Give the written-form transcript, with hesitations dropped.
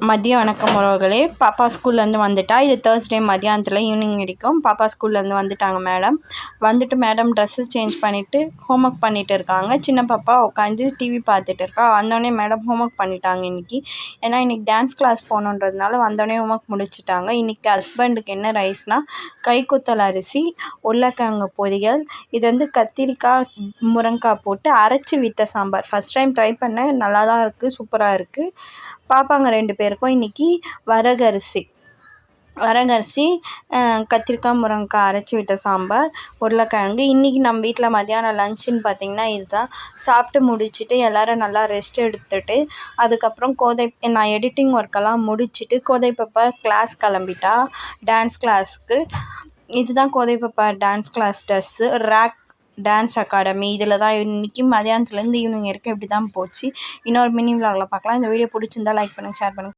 மதிய வணக்கம் உறவுகளே. பாப்பா ஸ்கூல்லேருந்து வந்துட்டா. இது தேர்ஸ்டே மதியானத்தில் ஈவினிங் வரைக்கும் பாப்பா ஸ்கூல்லேருந்து வந்துட்டாங்க மேடம். வந்துட்டு மேடம் ட்ரெஸ்ஸு சேஞ்ச் பண்ணிவிட்டு ஹோம் ஒர்க் பண்ணிகிட்டு இருக்காங்க. சின்ன பாப்பா உட்காந்து டிவி பார்த்துட்டு இருக்கா. வந்தோடனே மேடம் ஹோம் ஒர்க் பண்ணிட்டாங்க இன்றைக்கி. ஏன்னா இன்றைக்கி டான்ஸ் கிளாஸ் போகணுன்றதுனால வந்தோடனே ஹோம் ஒர்க் முடிச்சுட்டாங்க. இன்றைக்கி ஹஸ்பண்டுக்கு என்ன ரைஸ்னால் கைக்குத்தல் அரிசி, உருளைக்கிழங்கு பொரியல், இது வந்து கத்திரிக்காய் முருங்கைக்காய் போட்டு அரைச்சி விட்ட சாம்பார். ஃபஸ்ட் டைம் ட்ரை பண்ணேன், நல்லா தான் இருக்குது, சூப்பராக இருக்குது. பாப்பாங்க 2 பேருக்கும் இன்றைக்கி வரகரிசி கத்திரிக்காய் முருங்கைக்காய் அரைச்சி விட்ட சாம்பார், உருளைக்கிழங்கு. இன்றைக்கி நம்ம வீட்டில் மதியானம் லஞ்சுன்னு பார்த்திங்கன்னா இதுதான். சாப்பிட்டு முடிச்சுட்டு எல்லோரும் நல்லா ரெஸ்ட் எடுத்துகிட்டு அதுக்கப்புறம் நான் எடிட்டிங் ஒர்க்கெல்லாம் முடிச்சுட்டு கோதை பாப்பா கிளாஸ் கிளம்பிட்டா டான்ஸ் கிளாஸ்க்கு. இதுதான் கோதை பாப்பா dance class dress. Dance academy இதில் தான் இன்றைக்கி மதியானத்துலேருந்து ஈவினிங் வரைக்கும் இப்படி தான் போச்சு. இன்னொரு மினி விலாகில் பார்க்கலாம். இந்த வீடியோ பிடிச்சிருந்தா லைக் பண்ணுங்கள், ஷேர் பண்ணுங்கள்.